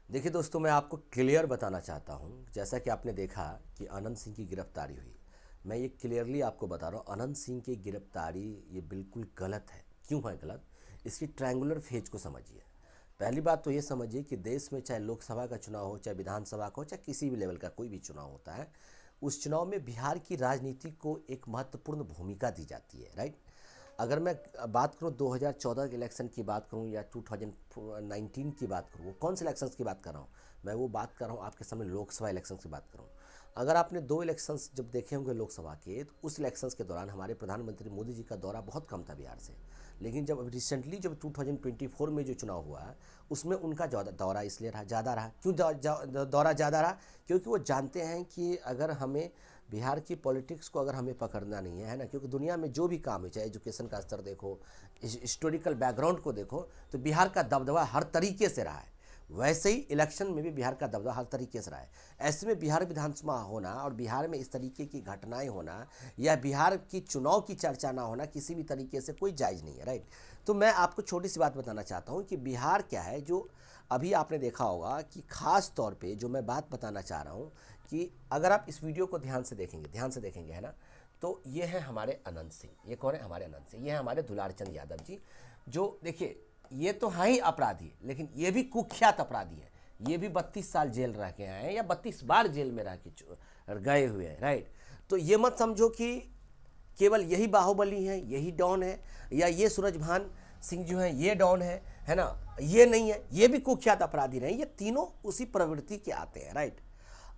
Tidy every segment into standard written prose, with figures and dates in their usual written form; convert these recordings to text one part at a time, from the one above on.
देखिए दोस्तों, मैं आपको क्लियर बताना चाहता हूँ। जैसा कि आपने देखा कि अनंत सिंह की गिरफ्तारी हुई, मैं ये क्लियरली आपको बता रहा हूँ, अनंत सिंह की गिरफ्तारी ये बिल्कुल गलत है। क्यों है गलत? इसकी ट्रायंगुलर फेज को समझिए। पहली बात तो ये समझिए कि देश में चाहे लोकसभा का चुनाव हो, चाहे विधानसभा का हो, चाहे किसी भी लेवल का कोई भी चुनाव होता है, उस चुनाव में बिहार की राजनीति को एक महत्वपूर्ण भूमिका दी जाती है, राइट। अगर मैं बात करूं 2014 के इलेक्शन की बात करूं या 2019 की बात करूं, वो कौन से इलेक्शंस की बात कर रहा हूं? मैं वो बात कर रहा हूं आपके सामने लोकसभा इलेक्शंस की बात कर रहा हूं। अगर आपने दो इलेक्शंस जब देखे होंगे लोकसभा के, तो उस इलेक्शंस के दौरान हमारे प्रधानमंत्री मोदी जी का दौरा बहुत कम था बिहार से। लेकिन जब रिसेंटली जब 2024 में जो चुनाव हुआ है, उसमें उनका दौरा इसलिए रहा, ज़्यादा रहा। क्यों दौरा ज़्यादा रहा? क्योंकि वो जानते हैं कि अगर हमें बिहार की पॉलिटिक्स को अगर हमें पकड़ना नहीं है ना, क्योंकि दुनिया में जो भी काम है, चाहे एजुकेशन का स्तर देखो, हिस्टोरिकल बैकग्राउंड को देखो, तो बिहार का दबदबा हर तरीके से रहा है। वैसे ही इलेक्शन में भी बिहार का दबदबा हर तरीके से रहा है। ऐसे में बिहार विधानसभा होना और बिहार में इस तरीके की घटनाएं होना या बिहार की चुनाव की चर्चा ना होना किसी भी तरीके से कोई जायज़ नहीं है, राइट। तो मैं आपको छोटी सी बात बताना चाहता हूँ कि बिहार क्या है, जो अभी आपने देखा होगा कि खास तौर पे जो मैं बात बताना चाह रहा हूँ कि अगर आप इस वीडियो को ध्यान से देखेंगे, है ना, तो ये है हमारे अनंत सिंह। ये कौन है? हमारे अनंत सिंह। ये है हमारे दुलारचंद यादव जी, जो देखिए ये तो हैं ही अपराधी, लेकिन ये भी कुख्यात अपराधी है। ये भी 32 साल जेल रह के आए हैं या 32 बार जेल में रह के गए हुए हैं, राइट। तो ये मत समझो कि केवल यही बाहुबली है, यही डॉन है, या ये सूरजभान सिंह जो है ये डॉन है ना। ये नहीं है, ये भी कुख्यात अपराधी रहे। ये तीनों उसी प्रवृत्ति के आते हैं, राइट।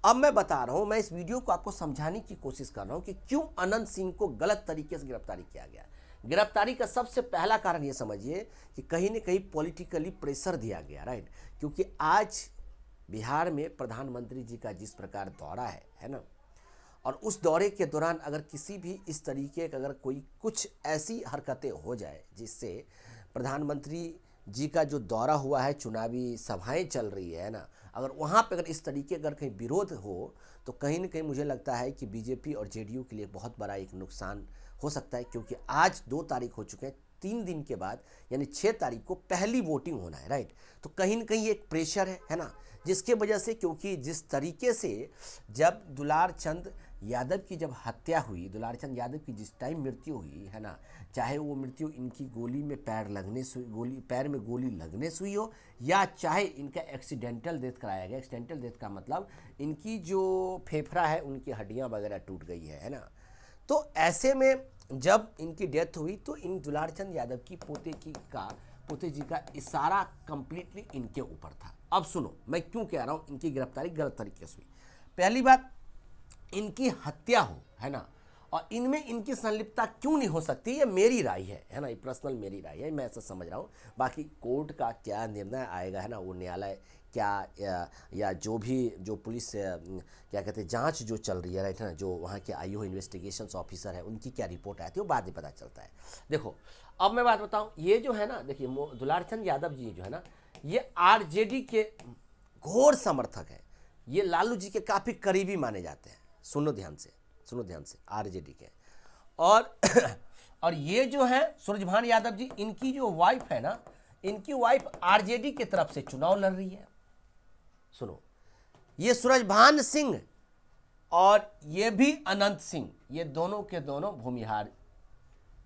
अब मैं बता रहा हूं, मैं इस वीडियो को आपको समझाने की कोशिश कर रहा हूं कि क्यों अनंत सिंह को गलत तरीके से गिरफ्तारी किया गया। गिरफ्तारी का सबसे पहला कारण ये समझिए कि कहीं ना कहीं पॉलिटिकली प्रेशर दिया गया, राइट। क्योंकि आज बिहार में प्रधानमंत्री जी का जिस प्रकार दौरा है ना, और उस दौरे के दौरान अगर किसी भी इस तरीके का अगर कोई कुछ ऐसी हरकतें हो जाए जिससे प्रधानमंत्री जी का जो दौरा हुआ है, चुनावी सभाएं चल रही है ना, अगर वहाँ पे अगर इस तरीके अगर कहीं विरोध हो, तो कहीं ना कहीं मुझे लगता है कि बीजेपी और जेडीयू के लिए बहुत बड़ा एक नुकसान हो सकता है। क्योंकि आज 2 तारीख हो चुके हैं, 3 दिन के बाद यानी 6 तारीख को पहली वोटिंग होना है, राइट। तो कहीं ना कहीं एक प्रेशर है ना, जिसके वजह से, क्योंकि जिस तरीके से जब दुलारचंद यादव की जब हत्या हुई, दुलारचंद यादव की जिस टाइम मृत्यु हुई है ना, चाहे वो मृत्यु इनकी गोली में पैर में गोली लगने से हुई हो, या चाहे इनका एक्सीडेंटल डेथ कराया गया। एक्सीडेंटल डेथ का मतलब इनकी जो फेफड़ा है, उनकी हड्डियां वगैरह टूट गई है ना। तो ऐसे में जब इनकी डेथ हुई तो इन दुलारचंद यादव की पोते जी का इशारा कंप्लीटली इनके ऊपर था। अब सुनो मैं क्यों कह रहा हूं इनकी गिरफ्तारी गलत तरीके से हुई। पहली बात, इनकी हत्या हो, है ना, और इनमें इनकी संलिप्तता क्यों नहीं हो सकती, ये मेरी राय है ना, ये पर्सनल मेरी राय है, मैं ऐसा समझ रहा हूँ। बाकी कोर्ट का क्या निर्णय आएगा, है ना, वो न्यायालय क्या या जो भी जो पुलिस क्या कहते हैं जांच जो चल रही है, राइट, है ना, जो वहाँ के आईओ इन्वेस्टिगेशंस ऑफिसर है उनकी क्या रिपोर्ट आती है, वो बाद में पता चलता है। देखो अब मैं बात बताऊँ, ये जो है ना, देखिए दुलारचंद यादव जी जो है ना, ये आरजेडी के घोर समर्थक हैं। ये लालू जी के काफ़ी करीबी माने जाते हैं। सुनो ध्यान से, आरजेडी के। और और ये जो है सूरजभान यादव जी, इनकी जो वाइफ है ना, इनकी वाइफ आरजेडी की तरफ से चुनाव लड़ रही है। सुनो, ये सूरजभान सिंह और ये भी अनंत सिंह, ये दोनों के दोनों भूमिहार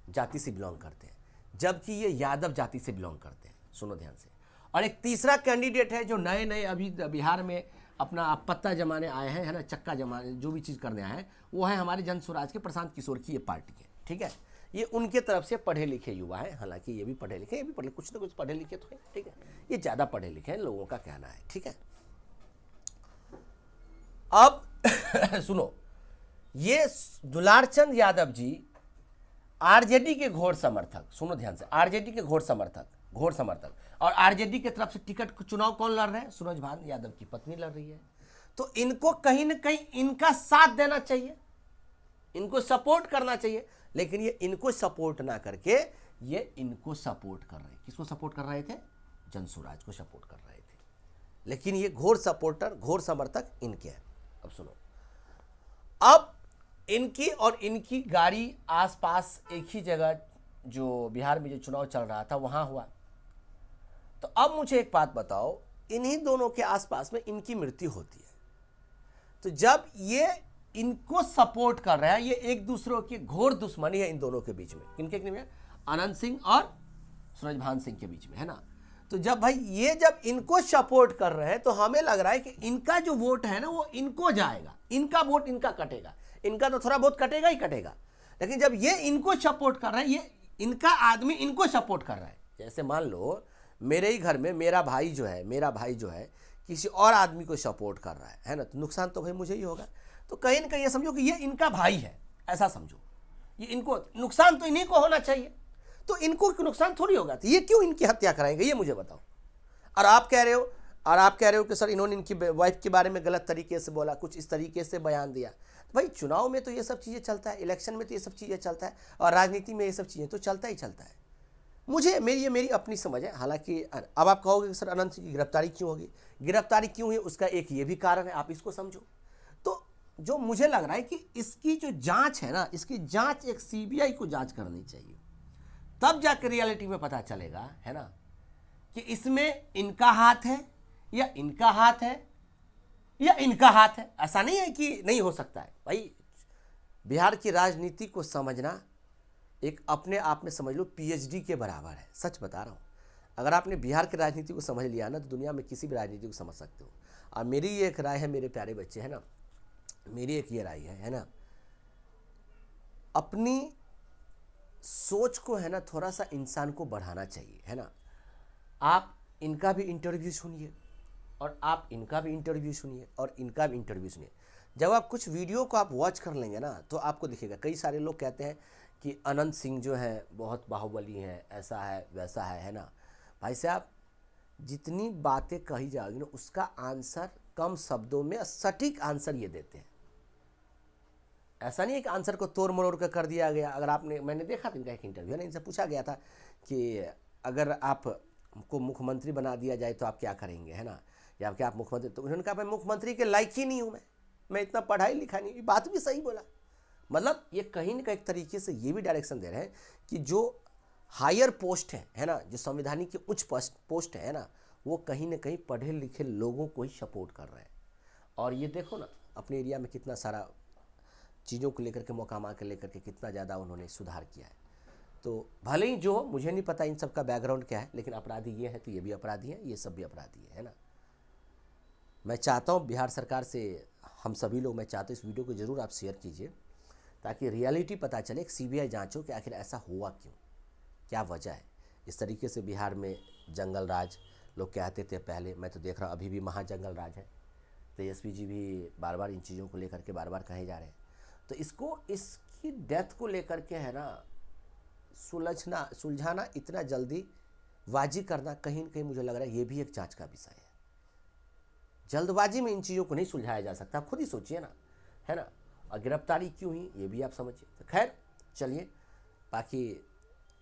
जाति से बिलोंग करते हैं, जबकि ये यादव जाति से बिलोंग करते हैं। सुनो ध्यान से। और एक तीसरा कैंडिडेट है जो नए नए अभी बिहार में अपना पत्ता जमाने आए हैं, है ना, चक्का जमाने जो भी चीज़ करने आए हैं, वो है हमारे जन स्वराज के प्रशांत किशोर की ये पार्टी है, ठीक है। ये उनके तरफ से पढ़े लिखे युवा है, हालांकि ये भी पढ़े लिखे, ये भी पढ़े, कुछ ना कुछ पढ़े लिखे तो है, ठीक है। ये ज़्यादा पढ़े लिखे हैं लोगों का कहना है, ठीक है। अब सुनो, ये दुलारचंद यादव जी आरजेडी के घोर समर्थक, सुनो ध्यान से, आरजेडी के घोर समर्थक, और आरजेडी की तरफ से टिकट चुनाव कौन लड़ रहे हैं? सूरजभान यादव की पत्नी लड़ रही है। तो इनको कहीं ना कहीं इनका साथ देना चाहिए, इनको सपोर्ट करना चाहिए, लेकिन ये इनको सपोर्ट ना करके ये इनको सपोर्ट कर रहे, किसको सपोर्ट कर रहे थे? जन स्वराज को सपोर्ट कर रहे थे। लेकिन ये घोर समर्थक इनके हैं। अब सुनो, अब इनकी और इनकी गाड़ी आसपास एक ही जगह जो बिहार में जो चुनाव चल रहा था वहां हुआ। तो अब मुझे एक बात बताओ, इन्हीं दोनों के आसपास में इनकी मृत्यु होती है। तो जब ये इनको सपोर्ट कर रहे हैं, ये एक दूसरे की घोर दुश्मनी है इन दोनों के बीच में। किनके में? अनंत सिंह और सूरजभान सिंह के बीच में, है ना। तो जब भाई ये जब इनको सपोर्ट कर रहे हैं तो हमें लग रहा है कि इनका जो वोट है ना वो इनको जाएगा, इनका वोट इनका कटेगा। इनका तो थोड़ा बहुत कटेगा ही कटेगा, लेकिन जब ये इनको सपोर्ट कर रहे हैं, ये इनका आदमी इनको सपोर्ट कर रहा है। जैसे मान लो मेरे ही घर में मेरा भाई जो है किसी और आदमी को सपोर्ट कर रहा है ना, तो नुकसान तो भाई मुझे ही होगा। तो कहीं ना कहीं ये समझो कि ये इनका भाई है, ऐसा समझो। ये इनको नुकसान तो इन्हीं को होना चाहिए, तो इनको नुकसान थोड़ी होगा, तो ये क्यों इनकी हत्या कराएंगे, ये मुझे बताओ। और आप कह रहे हो कि सर इन्होंने इनकी वाइफ के बारे में गलत तरीके से बोला, कुछ इस तरीके से बयान दिया। तो भाई चुनाव में तो ये सब चीज़ें चलता है, इलेक्शन में तो ये सब चीज़ें चलता है, और राजनीति में ये सब चीज़ें तो चलता ही चलता है। मेरी अपनी समझ है। हालांकि अब आप कहोगे कि सर अनंत सिंह की गिरफ्तारी क्यों होगी, गिरफ्तारी क्यों हुई, उसका एक ये भी कारण है, आप इसको समझो। तो जो मुझे लग रहा है कि इसकी जो जांच है ना, इसकी जांच एक सीबीआई को जांच करनी चाहिए, तब जाकर रियलिटी में पता चलेगा, है ना, कि इसमें इनका हाथ है या इनका हाथ है या इनका हाथ है। ऐसा नहीं है कि नहीं हो सकता है। भाई बिहार की राजनीति को समझना एक अपने आप में समझ लो पीएचडी के बराबर है, सच बता रहा हूँ। अगर आपने बिहार की राजनीति को समझ लिया ना, तो दुनिया में किसी भी राजनीति को समझ सकते हो। और मेरी ये एक राय है मेरे प्यारे बच्चे, है ना, मेरी एक ये राय है ना, अपनी सोच को, है ना, थोड़ा सा इंसान को बढ़ाना चाहिए, है ना। आप इनका भी इंटरव्यू सुनिए और आप इनका भी इंटरव्यू सुनिए और इनका भी इंटरव्यू सुनिए। जब आप कुछ वीडियो को आप वॉच कर लेंगे ना, तो आपको दिखेगा। कई सारे लोग कहते हैं कि अनंत सिंह जो है बहुत बाहुबली हैं, ऐसा है वैसा है ना। भाई साहब, जितनी बातें कही जाएगी ना, उसका आंसर कम शब्दों में सटीक आंसर ये देते हैं। ऐसा नहीं है कि आंसर को तोड़ मरोड़ कर दिया गया। अगर मैंने देखा था इनका एक इंटरव्यू, है ना, इनसे पूछा गया था कि अगर आपको मुख्यमंत्री बना दिया जाए तो आप क्या करेंगे, है ना, या क्या आप मुख्यमंत्री, तो उन्होंने कहा मैं मुख्यमंत्री के लायक ही नहीं हूँ, मैं इतना पढ़ाई लिखा नहीं। ये बात भी सही बोला। मतलब ये कहीं ना कहीं एक तरीके से ये भी डायरेक्शन दे रहे हैं कि जो हायर पोस्ट है ना, जो संवैधानिक की उच्च पोस्ट है ना, वो कहीं ना कहीं पढ़े लिखे लोगों को ही सपोर्ट कर रहे हैं। और ये देखो ना, अपने एरिया में कितना सारा चीज़ों को लेकर के, मकामा को लेकर के कितना ज़्यादा उन्होंने सुधार किया है। तो भले ही जो, मुझे नहीं पता इन सब का बैकग्राउंड क्या है, लेकिन अपराधी ये है तो ये भी अपराधी है, ये सब भी अपराधी है ना। मैं चाहता हूँ बिहार सरकार से, हम सभी लोग, मैं चाहता हूँ इस वीडियो को ज़रूर आप शेयर कीजिए, ताकि रियलिटी पता चले, एक सीबीआई जांचो कि आखिर ऐसा हुआ क्यों, क्या वजह है। इस तरीके से बिहार में जंगल राज लोग कहते थे पहले, मैं तो देख रहा हूँ अभी भी महाजंगल राज है। तेजस्वी जी भी बार बार इन चीज़ों को लेकर के बार बार कहे जा रहे हैं। तो इसकी डेथ को लेकर के, है ना, सुलझाना इतना जल्दी बाजी करना, कहीं ना कहीं मुझे लग रहा है ये भी एक जांच का विषय है। जल्दबाजी में इन चीज़ों को नहीं सुलझाया जा सकता, आप खुद ही सोचिए ना, है ना। और गिरफ्तारी क्यों हुई ये भी आप समझिए। तो खैर चलिए, बाकी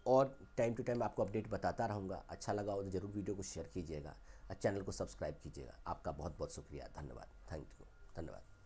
और टाइम टू टाइम आपको अपडेट बताता रहूँगा। अच्छा लगा हो तो ज़रूर वीडियो को शेयर कीजिएगा और चैनल को सब्सक्राइब कीजिएगा। आपका बहुत बहुत शुक्रिया, धन्यवाद, थैंक यू, धन्यवाद।